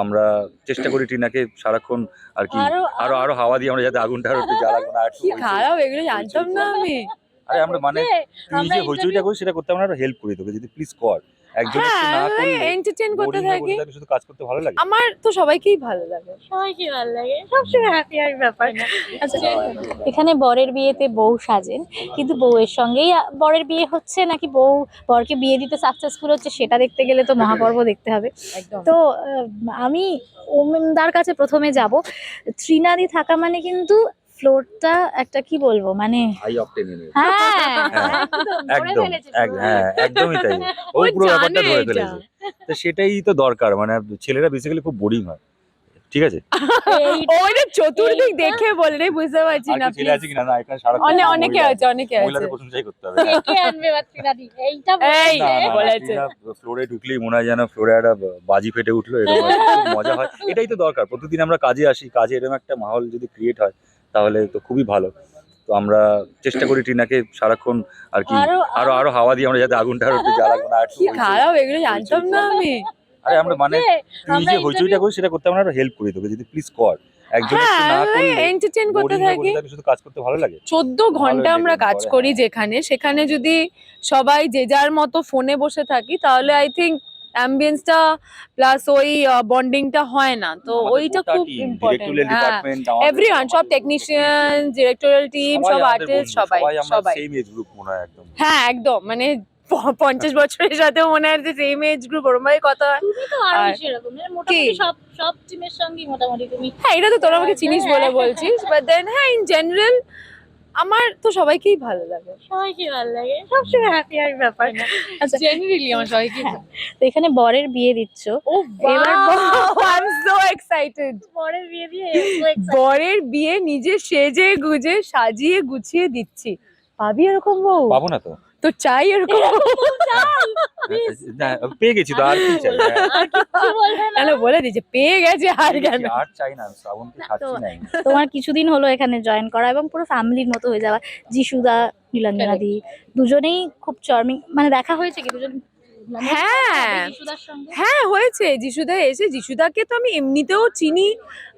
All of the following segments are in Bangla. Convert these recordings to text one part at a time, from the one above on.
আমরা চেষ্টা করি টিনাকে সারাক্ষণ আর কি আরো আরো হাওয়া দিয়ে আমরা যাতে আগুনটা আরো একটু জ্বালাবো না। কি খারাপ, এগুলো জানতাম না আমি। আরে আমরা মানে তুই যে হইচইটা করিস সেটা করতে আমরা আরো হেল্প করি তোকে, যদি প্লিজ কর। একজন একটু না করলে এন্টারটেইন করতে থাকি। শুধু কাজ করতে ভালো লাগে। আমার তো সবাইকেই ভালো লাগে, সবাইকে ভালো লাগে, সবসময় হ্যাপি হ্যাপি ব্যাপার। আচ্ছা, এখানে বরের বিয়েতে বউ সাজেন, কিন্তু বউয়ের সঙ্গেই বরের বিয়ে হচ্ছে নাকি বউ বরকে বিয়ে দিতে সাকসেসফুল হচ্ছে সেটা দেখতে গেলে তো মহাপর্ব দেখতে হবে। তো আমি ওমদার কাছে প্রথমে যাব। ত্রিনাদি থাকা মানে কিন্তু ফ্লোরটা একটা কি বলবো মানে হাই অকটেন। হ্যাঁ একদম একদমই তাই। ও পুরো ব্যাপারটা ধরে ফেলেছে। তো সেটাই তো দরকার, মানে ছেলেরা বেসিক্যালি খুব বোরিং হয়, ঠিক আছে? ওইটা চতুর্দিক দেখে বলে রে, বুঝতে পারছি না। ছেলে আছে কিনা? না, এখানে সারাক্ষণ অনেকে আছে, অনেকে আছে। মহিলাদের প্রশংসাই করতে হবে। কে আনবে বাচ্চাটি এইটা এই বলেছে। ফ্লোরে ঢুকলেই মনে হয় যেন ফ্লোরে একটা বাজি ফেটে উঠলো, এরকম খুব মজা হয়। এটাই তো দরকার, প্রতিদিন আমরা কাজে আসি, কাজে এরকম একটা মাহল যদি ক্রিয়েট হয় তাহলে তো খুবই ভালো। তো আমরা চেষ্টা করি টিনাকে সারাক্ষণ আর কি আরো আরো হাওয়া দিয়ে আমরা যাতে আগুনটা আরো একটু জ্বালাবো না। কি খারাপ, এগুলো জানতাম না আমি। আরে আমরা মানে তুই যে হইচইটা করিস সেটা করতে আমরা আরো হেল্প করি তোকে, যদি প্লিজ কর। একজন একটু না করলে এন্টারটেইন করতে থাকি। শুধু কাজ করতে ভালো লাগে। 14 ঘন্টা আমরা কাজ করি যেখানে, সেখানে যদি সবাই যে যার মতো ফোনে বসে থাকি তাহলে আই থিঙ্ক অ্যাম্বিয়েন্সটা প্লাস ওই বন্ডিংটা হয় না। তো ওইটা খুব ইম্পর্টেন্ট। এভরিওয়ান, সব টেকনিশিয়ান, ডিরেক্টরিয়াল টিম, সব আর্টিস্ট, সবাই সেম এজ গ্রুপ মনে হয় একদম। হ্যাঁ একদম, মানে 50 বছরের সাথেও মনে হয় যে সেম এজ গ্রুপ, ওরকম ভাবে কথা। তুমি তো আরো বেশি এরকম, মানে মোটামুটি সব টিমের সঙ্গেই মোটামুটি তুমি। হ্যাঁ, এটা তো তোরা আমাকে চিনিস বলে বলছিস, বাট দেন হ্যাঁ ইন জেনারেল আমার তো সবাইকেই ভালো লাগে। সবাইকে ভালো লাগে, সবসময় হ্যাপি হ্যাপি ব্যাপার। আচ্ছা, জেনারেলি আমার সবাইকেই। তো এখানে বরের বিয়ে দিচ্ছ, এবার আই এম সো এক্সাইটেড। বরের বিয়ে দিয়ে বরের বিয়ে নিজে সেজে গুজে সাজিয়ে গুছিয়ে দিচ্ছি। পাবি এরকম বউ? পাবো না তো। তো চাই এরকম না, পেয়ে গেছি তো, আর কি চাই? কেন বলে দিচ্ছে পেয়ে গেছে, আর কেন? আর চাই না, শ্রাবণকে ছাড়ছি নাই। তোমার কিছুদিন হলো এখানে জয়েন করা এবং পুরো ফ্যামিলির মতো হয়ে যাওয়া। যিশুদা, নীলাঞ্জনাদি দুজনেই খুব চার্মিং, মানে দেখা হয়েছে কি দুজন? হ্যাঁ হয়েছে। যিশুদা এসে, যিশুদাকে তো আমি এমনিতেও চিনি,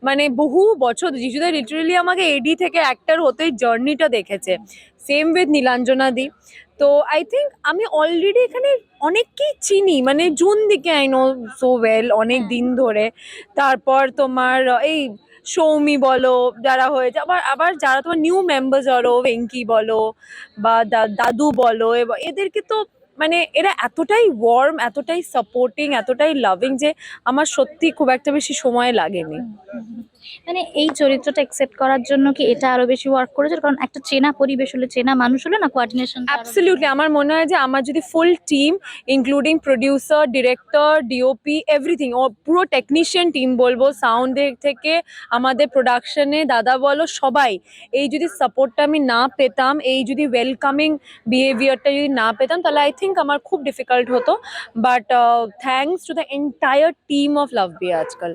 মানে বহু বছর। যিশুদা লিটারালি আমাকে এডি থেকে অ্যাক্টর হতে জার্নিটা দেখেছে। সেম উইথ নীলাঞ্জনা দি। তো আই থিঙ্ক আমি অলরেডি এখানে অনেককেই চিনি, মানে জুন দিকে আই নো সো ওয়েল, অনেক দিন ধরে। তারপর তোমার এই সৌমি বলো, যারা হয়েছে, আবার যারা তোমার নিউ মেম্বার্স বলো, ভেঙ্কি বলো বা দাদু বলো, এদেরকে তো মানে এরা এতটাই ওয়ার্ম, এতটাই সাপোর্টিং, এতটাই লাভিং যে আমার সত্যি খুব একটা বেশি সময় লাগেনি। মানে এই চরিত্রটা অ্যাকসেপ্ট করার জন্য কি এটা আরো বেশি ওয়ার্ক করেছে? কারণ একটা চেনা পরিবেশ হলে, চেনা মানুষ হলে না, কোঅর্ডিনেশন। অ্যাবসলিউটলি, আমার মনে হয় যে আমার যদি full team including producer, director, DOP, everything, ও পুরো টেকনিশিয়ান টিম বলবো, সাউন্ডের থেকে আমাদের প্রোডাকশনে দাদা বলো, সবাই এই যদি সাপোর্টটা আমি না পেতাম, এই যদি ওয়েলকামিং বিহেভিয়ারটা যদি না পেতাম, তাহলে আই থিঙ্ক আমার খুব ডিফিকাল্ট হতো। But thanks to the entire team of love বিয়া আজকাল।